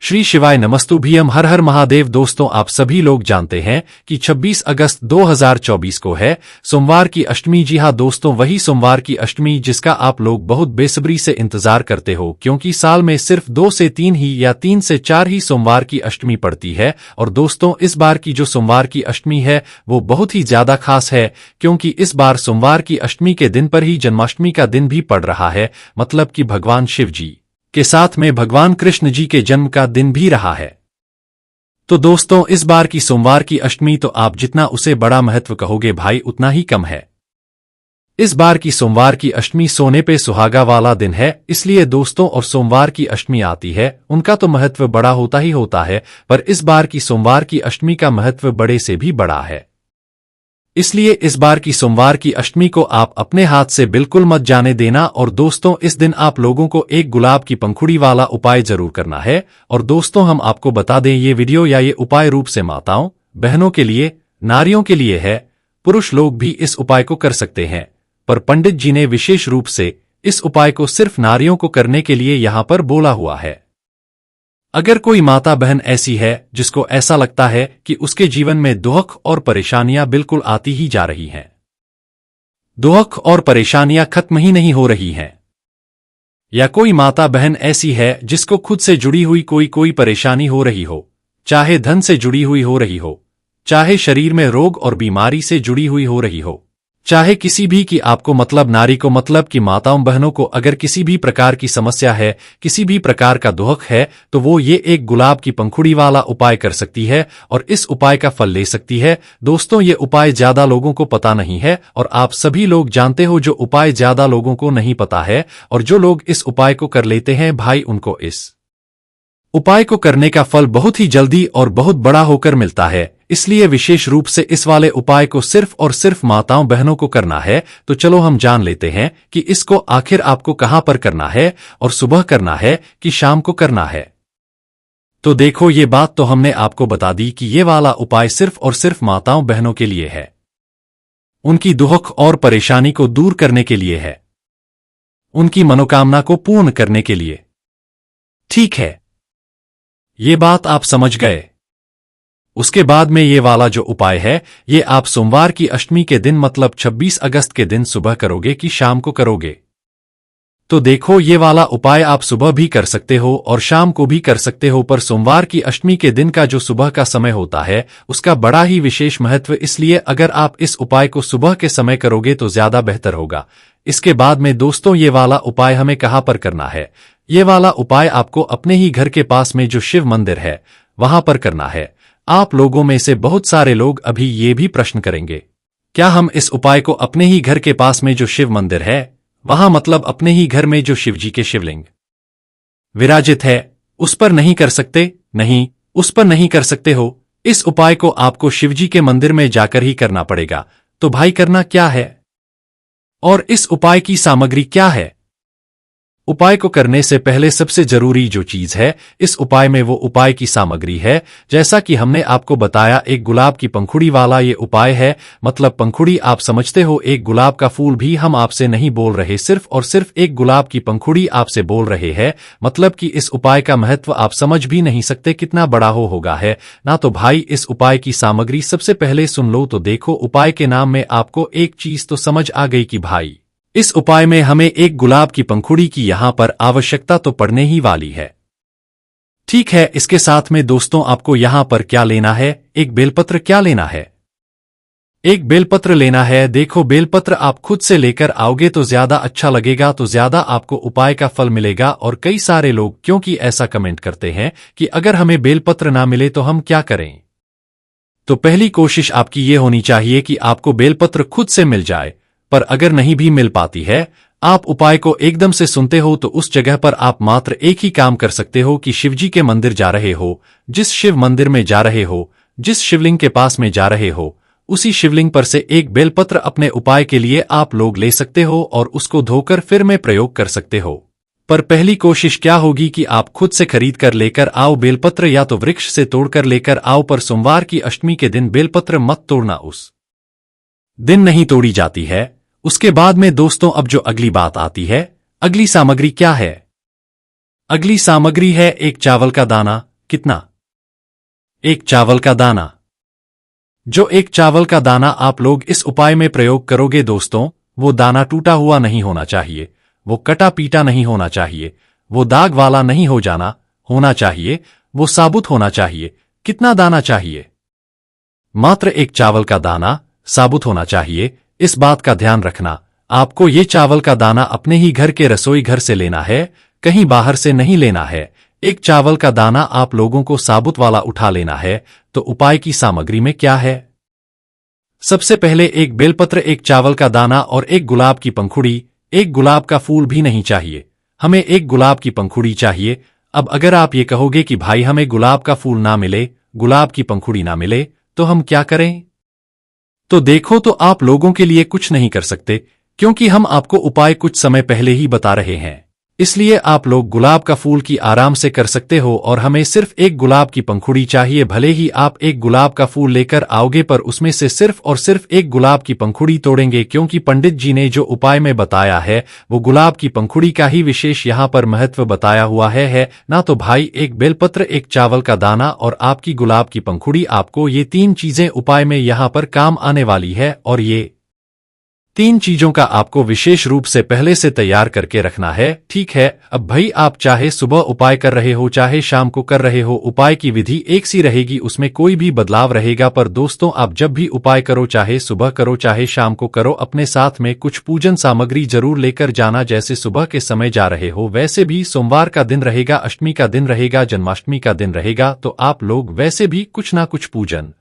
श्री शिवाय नमस्तुभ्यम हर हर महादेव। दोस्तों, आप सभी लोग जानते हैं कि 26 अगस्त 2024 को है सोमवार की अष्टमी। जी हां दोस्तों, वही सोमवार की अष्टमी जिसका आप लोग बहुत बेसब्री से इंतजार करते हो, क्योंकि साल में सिर्फ 2 से 3 ही या 3 से 4 ही सोमवार की अष्टमी पड़ती है। और दोस्तों, इस बार की जो सोमवार की अष्टमी है वो बहुत ही ज्यादा खास है, क्योंकि इस बार सोमवार की अष्टमी के दिन पर ही जन्माष्टमी का दिन भी पड़ रहा है। मतलब कि भगवान शिव जी के साथ में भगवान कृष्ण जी के जन्म का दिन भी रहा है। तो दोस्तों, इस बार की सोमवार की अष्टमी तो आप जितना उसे बड़ा महत्व कहोगे भाई उतना ही कम है। इस बार की सोमवार की अष्टमी सोने पे सुहागा वाला दिन है, इसलिए दोस्तों और सोमवार की अष्टमी आती है उनका तो महत्व बड़ा होता ही होता है, पर इस बार की सोमवार की अष्टमी का महत्व बड़े से भी बड़ा है। इसलिए इस बार की सोमवार की अष्टमी को आप अपने हाथ से बिल्कुल मत जाने देना। और दोस्तों, इस दिन आप लोगों को एक गुलाब की पंखुड़ी वाला उपाय जरूर करना है। और दोस्तों, हम आपको बता दें, ये वीडियो या ये उपाय रूप से माताओं बहनों के लिए, नारियों के लिए है। पुरुष लोग भी इस उपाय को कर सकते हैं, पर पंडित जी ने विशेष रूप से इस उपाय को सिर्फ नारियों को करने के लिए यहां पर बोला हुआ है। अगर कोई माता बहन ऐसी है जिसको ऐसा लगता है कि उसके जीवन में दुख और परेशानियां बिल्कुल आती ही जा रही हैं, दुख और परेशानियां खत्म ही नहीं हो रही हैं, या कोई माता बहन ऐसी है जिसको खुद से जुड़ी हुई कोई परेशानी हो रही हो, चाहे धन से जुड़ी हुई हो रही हो, चाहे शरीर में रोग और बीमारी से जुड़ी हुई हो रही हो, चाहे किसी भी की आपको मतलब नारी को मतलब कि माताओं बहनों को अगर किसी भी प्रकार की समस्या है, किसी भी प्रकार का दुख है, तो वो ये एक गुलाब की पंखुड़ी वाला उपाय कर सकती है और इस उपाय का फल ले सकती है। दोस्तों, ये उपाय ज्यादा लोगों को पता नहीं है और आप सभी लोग जानते हो जो उपाय ज्यादा लोगों को नहीं पता है। और जो लोग इस उपाय को कर लेते हैं भाई, उनको इस उपाय को करने का फल बहुत ही जल्दी और बहुत बड़ा होकर मिलता है। इसलिए विशेष रूप से इस वाले उपाय को सिर्फ और सिर्फ माताओं बहनों को करना है। तो चलो हम जान लेते हैं कि इसको आखिर आपको कहां पर करना है, और सुबह करना है कि शाम को करना है। तो देखो, ये बात तो हमने आपको बता दी कि ये वाला उपाय सिर्फ और सिर्फ माताओं बहनों के लिए है, उनकी दुख और परेशानी को दूर करने के लिए है, उनकी मनोकामना को पूर्ण करने के लिए। ठीक है, ये बात आप समझ गए। उसके बाद में ये वाला जो उपाय है, ये आप सोमवार की अष्टमी के दिन मतलब 26 अगस्त के दिन सुबह करोगे कि शाम को करोगे। तो देखो, ये वाला उपाय आप सुबह भी कर सकते हो और शाम को भी कर सकते हो, पर सोमवार की अष्टमी के दिन का जो सुबह का समय होता है उसका बड़ा ही विशेष महत्व, इसलिए अगर आप इस उपाय को सुबह के समय करोगे तो ज्यादा बेहतर होगा। इसके बाद में दोस्तों, ये वाला उपाय हमें कहां पर करना है? ये वाला उपाय आपको अपने ही घर के पास में जो शिव मंदिर है वहां पर करना है। आप लोगों में से बहुत सारे लोग अभी ये भी प्रश्न करेंगे, क्या हम इस उपाय को अपने ही घर के पास में जो शिव मंदिर है वहां मतलब अपने ही घर में जो शिवजी के शिवलिंग विराजित है उस पर नहीं कर सकते? नहीं, उस पर नहीं कर सकते हो। इस उपाय को आपको शिवजी के मंदिर में जाकर ही करना पड़ेगा। तो भाई, करना क्या है और इस उपाय की सामग्री क्या है? उपाय को करने से पहले सबसे जरूरी जो चीज है इस उपाय में, वो उपाय की सामग्री है। जैसा कि हमने आपको बताया, एक गुलाब की पंखुड़ी वाला ये उपाय है। मतलब पंखुड़ी आप समझते हो, एक गुलाब का फूल भी हम आपसे नहीं बोल रहे, सिर्फ और सिर्फ एक गुलाब की पंखुड़ी आपसे बोल रहे हैं। मतलब कि इस उपाय का महत्व आप समझ भी नहीं सकते कितना बड़ा होगा है ना। तो भाई, इस उपाय की सामग्री सबसे पहले सुन लो। तो देखो, उपाय के नाम में आपको एक चीज तो समझ आ गई कि भाई, इस उपाय में हमें एक गुलाब की पंखुड़ी की यहां पर आवश्यकता तो पड़ने ही वाली है। ठीक है, इसके साथ में दोस्तों आपको यहां पर क्या लेना है? एक बेलपत्र। क्या लेना है? एक बेलपत्र लेना है। देखो, बेलपत्र आप खुद से लेकर आओगे तो ज्यादा अच्छा लगेगा, तो ज्यादा आपको उपाय का फल मिलेगा। और कई सारे लोग क्योंकि ऐसा कमेंट करते हैं कि अगर हमें बेलपत्र ना मिले तो हम क्या करें? तो पहली कोशिश आपकी ये होनी चाहिए कि आपको बेलपत्र खुद से मिल जाए। पर अगर नहीं भी मिल पाती है, आप उपाय को एकदम से सुनते हो, तो उस जगह पर आप मात्र एक ही काम कर सकते हो कि शिवजी के मंदिर जा रहे हो, जिस शिव मंदिर में जा रहे हो, जिस शिवलिंग के पास में जा रहे हो, उसी शिवलिंग पर से एक बेलपत्र अपने उपाय के लिए आप लोग ले सकते हो और उसको धोकर फिर में प्रयोग कर सकते हो। पर पहली कोशिश क्या होगी कि आप खुद से खरीद कर लेकर आओ बेलपत्र, या तो वृक्ष से तोड़कर लेकर आओ। पर सोमवार की अष्टमी के दिन बेलपत्र मत तोड़ना, उस दिन नहीं तोड़ी जाती है। उसके बाद में दोस्तों, अब जो अगली बात आती है, अगली सामग्री क्या है? अगली सामग्री है एक चावल का दाना। कितना? एक चावल का दाना। जो एक चावल का दाना आप लोग इस उपाय में प्रयोग करोगे दोस्तों, वो दाना टूटा हुआ नहीं होना चाहिए, वो कटा पीटा नहीं होना चाहिए, वो दाग वाला नहीं होना चाहिए, वो साबुत होना चाहिए। कितना दाना चाहिए? मात्र एक चावल का दाना साबुत होना चाहिए। इस बात का ध्यान रखना, आपको ये चावल का दाना अपने ही घर के रसोई घर से लेना है, कहीं बाहर से नहीं लेना है। एक चावल का दाना आप लोगों को साबुत वाला उठा लेना है। तो उपाय की सामग्री में क्या है? सबसे पहले एक बेलपत्र, एक चावल का दाना और एक गुलाब की पंखुड़ी। एक गुलाब का फूल भी नहीं चाहिए, हमें एक गुलाब की पंखुड़ी चाहिए। अब अगर आप ये कहोगे कि भाई हमें गुलाब का फूल ना मिले, गुलाब की पंखुड़ी ना मिले, तो हम क्या करें? तो देखो, तो आप लोगों के लिए कुछ नहीं कर सकते, क्योंकि हम आपको उपाय कुछ समय पहले ही बता रहे हैं। इसलिए आप लोग गुलाब का फूल की आराम से कर सकते हो और हमें सिर्फ एक गुलाब की पंखुड़ी चाहिए। भले ही आप एक गुलाब का फूल लेकर आओगे, पर उसमें से सिर्फ और सिर्फ एक गुलाब की पंखुड़ी तोड़ेंगे, क्योंकि पंडित जी ने जो उपाय में बताया है वो गुलाब की पंखुड़ी का ही विशेष यहाँ पर महत्व बताया हुआ है ना। तो भाई, एक बेलपत्र, एक चावल का दाना और आपकी गुलाब की पंखुड़ी, आपको ये तीन चीजें उपाय में यहाँ पर काम आने वाली है। और ये तीन चीजों का आपको विशेष रूप से पहले से तैयार करके रखना है, ठीक है? अब भाई, आप चाहे सुबह उपाय कर रहे हो चाहे शाम को कर रहे हो, उपाय की विधि एक सी रहेगी, उसमें कोई भी बदलाव रहेगा। पर दोस्तों, आप जब भी उपाय करो, चाहे सुबह करो चाहे शाम को करो, अपने साथ में कुछ पूजन सामग्री जरूर लेकर जाना। जैसे सुबह के समय जा रहे हो, वैसे भी सोमवार का दिन रहेगा, अष्टमी का दिन रहेगा, जन्माष्टमी का दिन रहेगा, तो आप लोग वैसे भी कुछ ना कुछ पूजन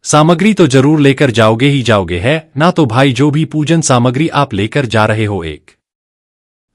सामग्री तो जरूर लेकर जाओगे ही जाओगे है ना। तो भाई, जो भी पूजन सामग्री आप लेकर जा रहे हो, एक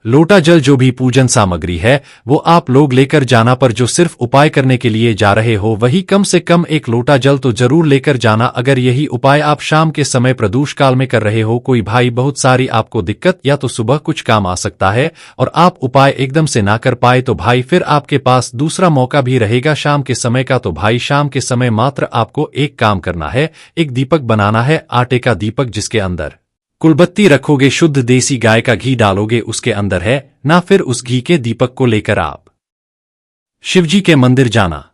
लोटा जल, जो भी पूजन सामग्री है वो आप लोग लेकर जाना। पर जो सिर्फ उपाय करने के लिए जा रहे हो, वही कम से कम एक लोटा जल तो जरूर लेकर जाना। अगर यही उपाय आप शाम के समय प्रदोष काल में कर रहे हो, कोई भाई बहुत सारी आपको दिक्कत या तो सुबह कुछ काम आ सकता है और आप उपाय एकदम से ना कर पाए, तो भाई फिर आपके पास दूसरा मौका भी रहेगा शाम के समय का। तो भाई, शाम के समय मात्र आपको एक काम करना है, एक दीपक बनाना है, आटे का दीपक, जिसके अंदर कुलबत्ती रखोगे, शुद्ध देसी गाय का घी डालोगे उसके अंदर है ना। फिर उस घी के दीपक को लेकर आप शिवजी के मंदिर जाना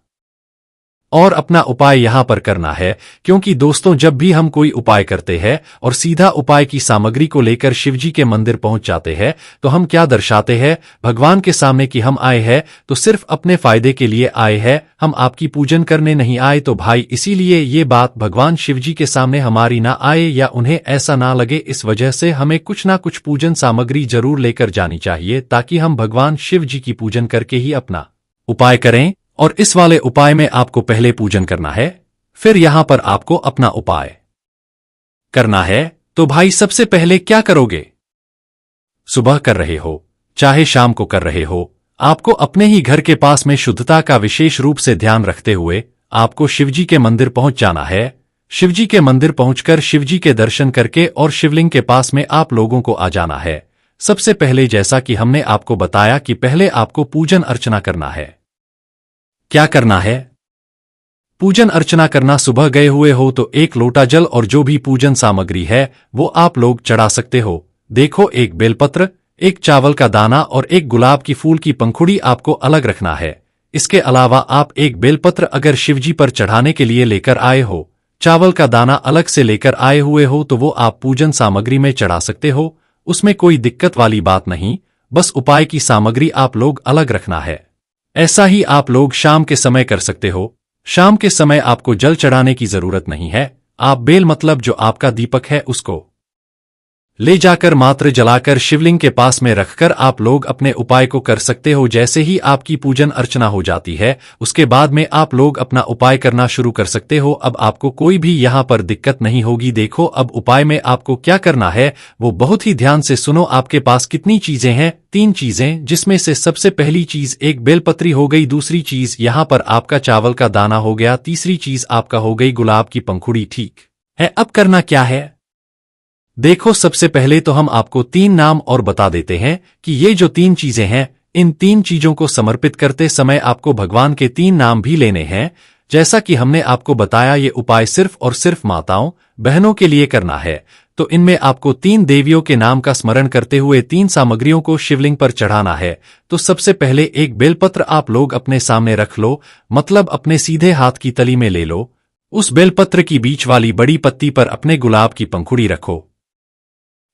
और अपना उपाय यहां पर करना है। क्योंकि दोस्तों, जब भी हम कोई उपाय करते हैं और सीधा उपाय की सामग्री को लेकर शिवजी के मंदिर पहुंच जाते हैं, तो हम क्या दर्शाते हैं भगवान के सामने कि हम आए हैं तो सिर्फ अपने फायदे के लिए आए हैं, हम आपकी पूजन करने नहीं आए। तो भाई, इसीलिए ये बात भगवान शिवजी के सामने हमारी ना आए या उन्हें ऐसा ना लगे, इस वजह से हमें कुछ ना कुछ पूजन सामग्री जरूर लेकर जानी चाहिए, ताकि हम भगवान शिवजी की पूजन करके ही अपना उपाय करें। और इस वाले उपाय में आपको पहले पूजन करना है, फिर यहां पर आपको अपना उपाय करना है। तो भाई, सबसे पहले क्या करोगे? सुबह कर रहे हो चाहे शाम को कर रहे हो, आपको अपने ही घर के पास में शुद्धता का विशेष रूप से ध्यान रखते हुए आपको शिवजी के मंदिर पहुंच जाना है। शिवजी के मंदिर पहुंचकर शिवजी के दर्शन करके और शिवलिंग के पास में आप लोगों को आ जाना है। सबसे पहले, जैसा कि हमने आपको बताया कि पहले आपको पूजन अर्चना करना है। क्या करना है? पूजन अर्चना करना, सुबह गए हुए हो तो एक लोटा जल और जो भी पूजन सामग्री है वो आप लोग चढ़ा सकते हो। देखो, एक बेलपत्र, एक चावल का दाना और एक गुलाब की फूल की पंखुड़ी आपको अलग रखना है। इसके अलावा आप एक बेलपत्र अगर शिवजी पर चढ़ाने के लिए लेकर आए हो, चावल का दाना अलग से लेकर आए हुए हो, तो वो आप पूजन सामग्री में चढ़ा सकते हो, उसमें कोई दिक्कत वाली बात नहीं। बस उपाय की सामग्री आप लोग अलग रखना है। ऐसा ही आप लोग शाम के समय कर सकते हो। शाम के समय आपको जल चढ़ाने की जरूरत नहीं है, आप बेल मतलब जो आपका दीपक है उसको ले जाकर मात्र जलाकर शिवलिंग के पास में रखकर आप लोग अपने उपाय को कर सकते हो। जैसे ही आपकी पूजन अर्चना हो जाती है, उसके बाद में आप लोग अपना उपाय करना शुरू कर सकते हो। अब आपको कोई भी यहाँ पर दिक्कत नहीं होगी। देखो, अब उपाय में आपको क्या करना है वो बहुत ही ध्यान से सुनो। आपके पास कितनी चीजें हैं? 3 चीजें, जिसमें से सबसे पहली चीज एक बेलपत्री हो गई, दूसरी चीज यहाँ पर आपका चावल का दाना हो गया, तीसरी चीज आपका हो गई गुलाब की पंखुड़ी, ठीक है? अब करना क्या है? देखो, सबसे पहले तो हम आपको 3 नाम और बता देते हैं कि ये जो 3 चीजें हैं, इन 3 चीजों को समर्पित करते समय आपको भगवान के 3 नाम भी लेने हैं। जैसा कि हमने आपको बताया, ये उपाय सिर्फ और सिर्फ माताओं बहनों के लिए करना है। तो इनमें आपको 3 देवियों के नाम का स्मरण करते हुए 3 सामग्रियों को शिवलिंग पर चढ़ाना है। तो सबसे पहले एक बेलपत्र आप लोग अपने सामने रख लो, मतलब अपने सीधे हाथ की तली में ले लो। उस बेलपत्र की बीच वाली बड़ी पत्ती पर अपने गुलाब की पंखुड़ी रखो।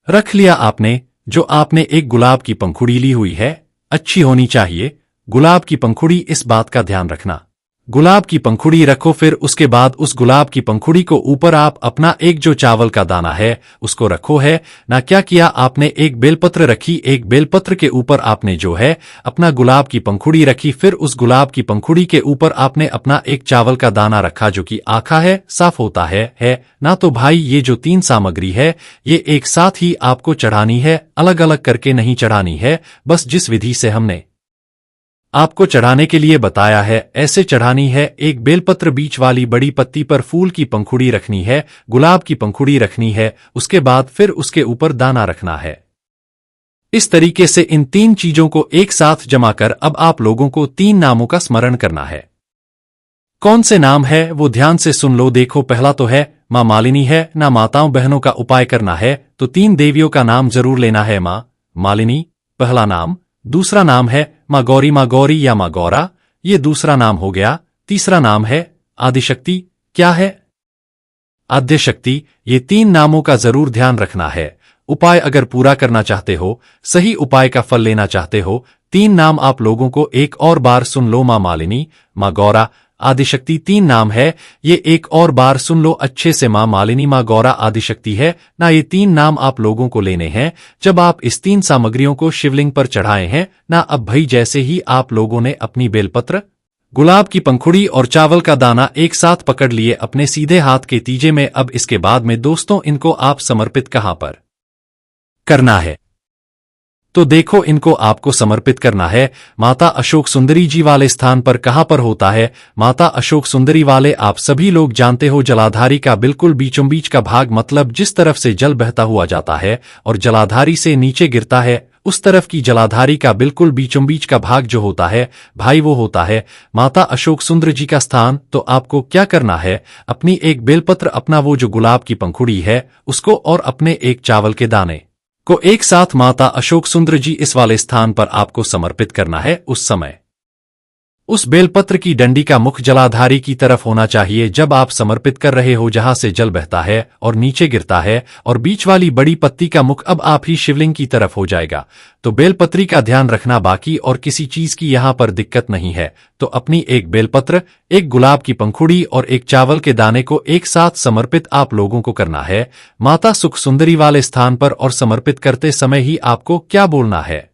रख लिया आपने। जो आपने एक गुलाब की पंखुड़ी ली हुई है, अच्छी होनी चाहिए गुलाब की पंखुड़ी, इस बात का ध्यान रखना। गुलाब की पंखुड़ी रखो, फिर उसके बाद उस गुलाब की पंखुड़ी को ऊपर आप अपना एक जो चावल का दाना है उसको रखो है ना। क्या किया आपने, एक बेलपत्र रखी, एक बेलपत्र के ऊपर आपने जो है अपना गुलाब की पंखुड़ी रखी, फिर उस गुलाब की पंखुड़ी के ऊपर आपने अपना एक चावल का दाना रखा जो कि आखा है, साफ होता है ना। तो भाई ये जो 3 सामग्री है ये एक साथ ही आपको चढ़ानी है, अलग अलग करके नहीं चढ़ानी है। बस जिस विधि से हमने आपको चढ़ाने के लिए बताया है ऐसे चढ़ानी है। एक बेलपत्र बीच वाली बड़ी पत्ती पर फूल की पंखुड़ी रखनी है, गुलाब की पंखुड़ी रखनी है, उसके बाद फिर उसके ऊपर दाना रखना है। इस तरीके से इन 3 चीजों को एक साथ जमा कर अब आप लोगों को 3 नामों का स्मरण करना है। कौन से नाम है वो ध्यान से सुन लो। देखो, पहला तो है मां मालिनी है ना। माताओं बहनों का उपाय करना है तो 3 देवियों का नाम जरूर लेना है। मां मालिनी पहला नाम, दूसरा नाम है मां गौरी या मां गौरा, ये दूसरा नाम हो गया। तीसरा नाम है आदिशक्ति। क्या है? आद्यशक्ति। ये 3 नामों का जरूर ध्यान रखना है। उपाय अगर पूरा करना चाहते हो, सही उपाय का फल लेना चाहते हो, 3 नाम आप लोगों को एक और बार सुन लो। मां मालिनी, मां गौरा, आदिशक्ति 3 नाम है, ये एक और बार सुन लो अच्छे से। मां मालिनी, मां गौरा, आदिशक्ति है ना। ये 3 नाम आप लोगों को लेने हैं जब आप इस 3 सामग्रियों को शिवलिंग पर चढ़ाए हैं ना। अब भाई जैसे ही आप लोगों ने अपनी बेलपत्र, गुलाब की पंखुड़ी और चावल का दाना एक साथ पकड़ लिए अपने सीधे हाथ के तीजे में, अब इसके बाद में दोस्तों इनको आप समर्पित कहां पर करना है? तो देखो, इनको आपको समर्पित करना है माता अशोक सुंदरी जी वाले स्थान पर। कहां पर होता है माता अशोक सुंदरी वाले? आप सभी लोग जानते हो, जलाधारी का बिल्कुल बीचों बीच का भाग, मतलब जिस तरफ से जल बहता हुआ जाता है और जलाधारी से नीचे गिरता है उस तरफ की जलाधारी का बिल्कुल बीचों बीच का भाग जो होता है भाई, वो होता है माता अशोक सुंदर जी का स्थान। तो आपको क्या करना है, अपनी एक बेलपत्र, अपना वो जो गुलाब की पंखुड़ी है उसको और अपने एक चावल के दाने को एक साथ माता अशोक सुंदर जी इस वाले स्थान पर आपको समर्पित करना है। उस समय उस बेलपत्र की डंडी का मुख जलाधारी की तरफ होना चाहिए जब आप समर्पित कर रहे हो, जहां से जल बहता है और नीचे गिरता है, और बीच वाली बड़ी पत्ती का मुख अब आप ही शिवलिंग की तरफ हो जाएगा। तो बेलपत्री का ध्यान रखना, बाकी और किसी चीज की यहां पर दिक्कत नहीं है। तो अपनी एक बेलपत्र, एक गुलाब की पंखुड़ी और एक चावल के दाने को एक साथ समर्पित आप लोगों को करना है माता सुख सुंदरी वाले स्थान पर। और समर्पित करते समय ही आपको क्या बोलना है,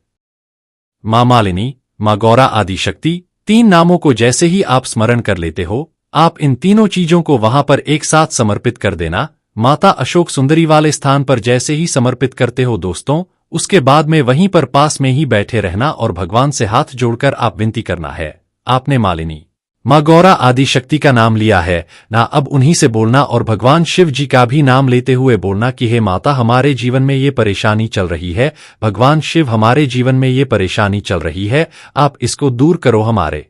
मां मालिनी, मां गौरा, आदिशक्ति 3 नामों को जैसे ही आप स्मरण कर लेते हो, आप इन तीनों चीजों को वहां पर एक साथ समर्पित कर देना। माता अशोक सुंदरी वाले स्थान पर जैसे ही समर्पित करते हो दोस्तों, उसके बाद में वहीं पर पास में ही बैठे रहना और भगवान से हाथ जोड़कर आप विनती करना है। आपने मालिनी, मां गौरा, आदिशक्ति का नाम लिया है ना, अब उन्हीं से बोलना और भगवान शिव जी का भी नाम लेते हुए बोलना कि हे माता, हमारे जीवन में ये परेशानी चल रही है, भगवान शिव हमारे जीवन में ये परेशानी चल रही है, आप इसको दूर करो। हमारे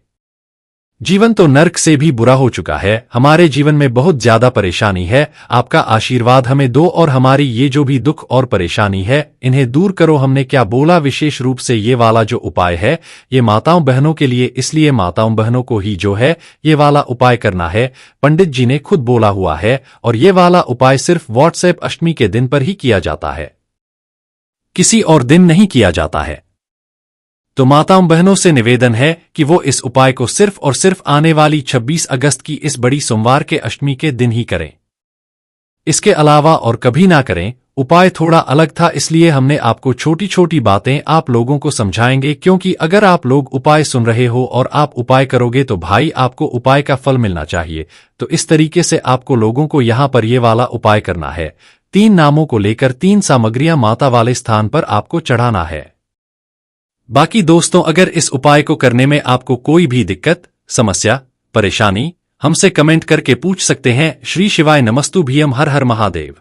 जीवन तो नर्क से भी बुरा हो चुका है, हमारे जीवन में बहुत ज्यादा परेशानी है, आपका आशीर्वाद हमें दो और हमारी ये जो भी दुख और परेशानी है इन्हें दूर करो। हमने क्या बोला, विशेष रूप से ये वाला जो उपाय है ये माताओं बहनों के लिए, इसलिए माताओं बहनों को ही जो है ये वाला उपाय करना है। पंडित जी ने खुद बोला हुआ है और ये वाला उपाय सिर्फ व्हाट्सएप अष्टमी के दिन पर ही किया जाता है, किसी और दिन नहीं किया जाता है। तो माताओं बहनों से निवेदन है कि वो इस उपाय को सिर्फ और सिर्फ आने वाली 26 अगस्त की इस बड़ी सोमवार के अष्टमी के दिन ही करें, इसके अलावा और कभी ना करें। उपाय थोड़ा अलग था, इसलिए हमने आपको छोटी छोटी बातें आप लोगों को समझाएंगे, क्योंकि अगर आप लोग उपाय सुन रहे हो और आप उपाय करोगे तो भाई आपको उपाय का फल मिलना चाहिए। तो इस तरीके से आपको लोगों को यहां पर ये वाला उपाय करना है। 3 नामों को लेकर 3 सामग्रियां माता वाले स्थान पर आपको चढ़ाना है। बाकी दोस्तों, अगर इस उपाय को करने में आपको कोई भी दिक्कत, समस्या, परेशानी, हमसे कमेंट करके पूछ सकते हैं। श्री शिवाय नमस्तुभ्यम। हर हर महादेव।